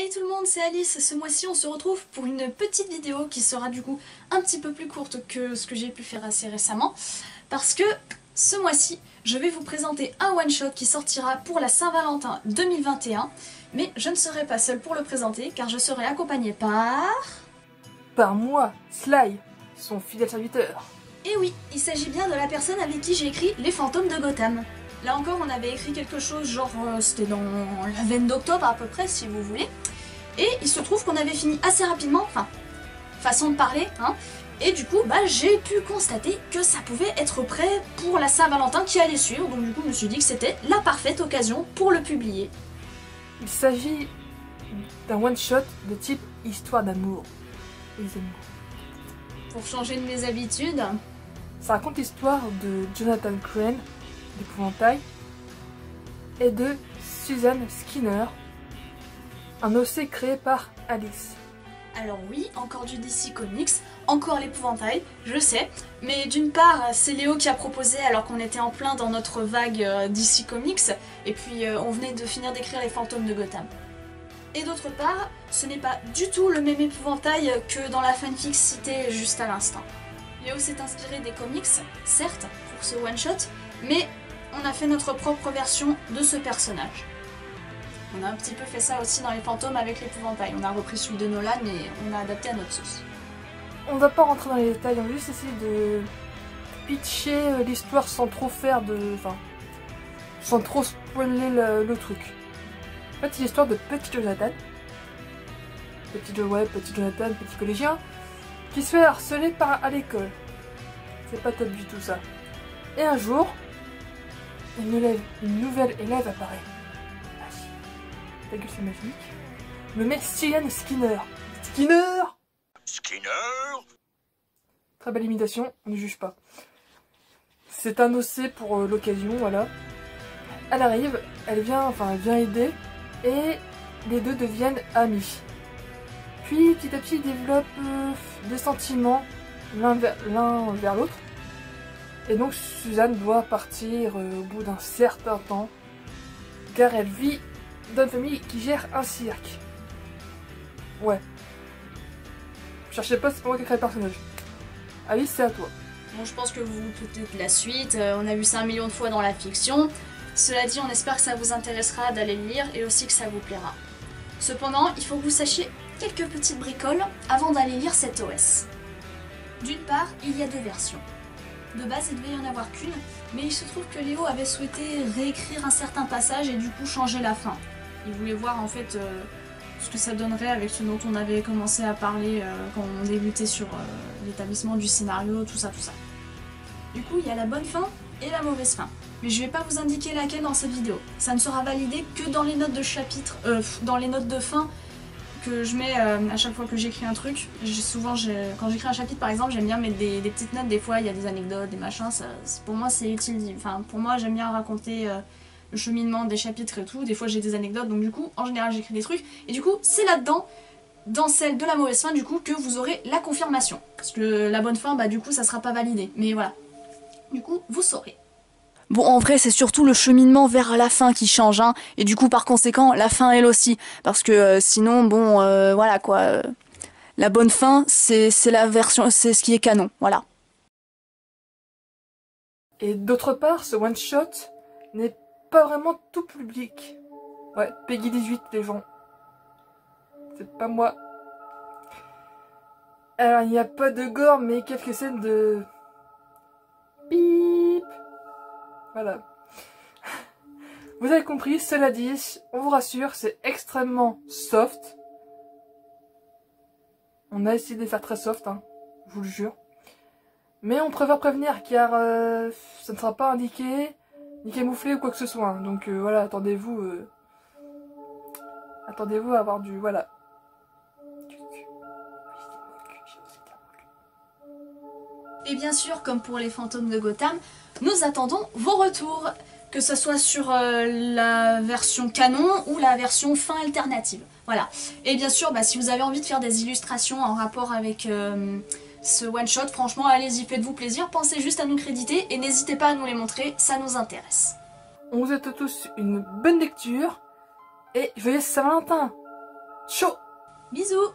Salut tout le monde, c'est Alice. Ce mois-ci on se retrouve pour une petite vidéo qui sera du coup un petit peu plus courte que ce que j'ai pu faire assez récemment, parce que ce mois-ci je vais vous présenter un one-shot qui sortira pour la Saint-Valentin 2021, mais je ne serai pas seule pour le présenter car je serai accompagnée par moi, Sly, son fidèle serviteur. Et oui, il s'agit bien de la personne avec qui j'ai écrit Les Fantômes de Gotham. Là encore, on avait écrit quelque chose, genre c'était dans la veine d'octobre à peu près, si vous voulez. Et il se trouve qu'on avait fini assez rapidement, enfin, façon de parler, hein. Et du coup, j'ai pu constater que ça pouvait être prêt pour la Saint-Valentin qui allait suivre. Donc du coup, je me suis dit que c'était la parfaite occasion pour le publier. Il s'agit d'un one-shot de type histoire d'amour. Pour changer de mes habitudes. Ça raconte l'histoire de Jonathan Crane, d'Épouvantail, et de Susan Skinner, un OC créé par Alice. Alors oui, encore du DC Comics, encore l'épouvantail, je sais, mais d'une part c'est Léo qui a proposé alors qu'on était en plein dans notre vague DC Comics, et puis on venait de finir d'écrire Les Fantômes de Gotham. Et d'autre part, ce n'est pas du tout le même épouvantail que dans la fanfic citée juste à l'instant. Léo s'est inspiré des comics, certes, pour ce one-shot, mais on a fait notre propre version de ce personnage. On a un petit peu fait ça aussi dans Les Fantômes avec l'épouvantail. On a repris celui de Nolan et on a adapté à notre sauce. On ne va pas rentrer dans les détails, on va juste essayer de pitcher l'histoire sans trop faire de... Enfin, sans trop spoiler le truc. En fait, c'est l'histoire de petit Jonathan. Petit Jonathan, petit collégien, qui se fait harceler à l'école. C'est pas top du tout ça. Et un jour, une nouvelle élève apparaît. Ta gueule, c'est magique. Nommé Susan Skinner. Skinner. Très belle imitation, on ne juge pas. C'est un OC pour l'occasion, voilà. Elle arrive, elle vient aider, et les deux deviennent amis. Puis petit à petit ils développent des sentiments l'un vers l'autre. Et donc Suzanne doit partir au bout d'un certain temps, car elle vit dans une famille qui gère un cirque. Ouais. Cherchez pas, c'est pas moi qui ai créé le personnage. Alice, c'est à toi. Bon, je pense que vous vous doutez de la suite, on a vu ça 1 million de fois dans la fiction. Cela dit, on espère que ça vous intéressera d'aller le lire et aussi que ça vous plaira. Cependant, il faut que vous sachiez quelques petites bricoles avant d'aller lire cet OS. D'une part, il y a 2 versions. De base, il devait y en avoir qu'une, mais il se trouve que Léo avait souhaité réécrire un certain passage et du coup changer la fin. Il voulait voir en fait ce que ça donnerait avec ce dont on avait commencé à parler quand on débutait sur l'établissement du scénario, tout ça. Du coup, il y a la bonne fin et la mauvaise fin. Mais je vais pas vous indiquer laquelle dans cette vidéo. Ça ne sera validé que dans les notes de chapitre, dans les notes de fin que je mets à chaque fois que j'écris un truc. Quand j'écris un chapitre par exemple, j'aime bien mettre des petites notes. Des fois, il y a des anecdotes, des machins. Pour moi, c'est utile. Enfin, pour moi, j'aime bien raconter le cheminement des chapitres et tout. Des fois, j'ai des anecdotes. Donc du coup, en général, j'écris des trucs. Et du coup, c'est là-dedans, dans celle de la mauvaise fin, du coup, que vous aurez la confirmation. Parce que la bonne fin, du coup, ça sera pas validé. Mais voilà. Du coup, vous saurez. Bon, en vrai, c'est surtout le cheminement vers la fin qui change, hein, et du coup, par conséquent, la fin, elle aussi, parce que sinon, bon, voilà, quoi, la bonne fin, c'est la version, c'est ce qui est canon, voilà. Et d'autre part, ce one-shot n'est pas vraiment tout public. Ouais, Peggy 18, les gens. C'est pas moi. Alors, il n'y a pas de gore, mais quelques scènes de... Bip. Voilà. Vous avez compris, cela dit, on vous rassure, c'est extrêmement soft. On a essayé de les faire très soft, hein, je vous le jure. Mais on préfère prévenir, car ça ne sera pas indiqué, ni camouflé ou quoi que ce soit. Hein. Donc voilà, attendez-vous à avoir du... Voilà. Et bien sûr, comme pour les Fantômes de Gotham, nous attendons vos retours, que ce soit sur la version canon ou la version fin alternative. Voilà. Et bien sûr, si vous avez envie de faire des illustrations en rapport avec ce one-shot, franchement, allez-y, faites-vous plaisir. Pensez juste à nous créditer et n'hésitez pas à nous les montrer, ça nous intéresse. On vous souhaite tous une bonne lecture et joyeux Saint-Valentin! Chaud! Bisous!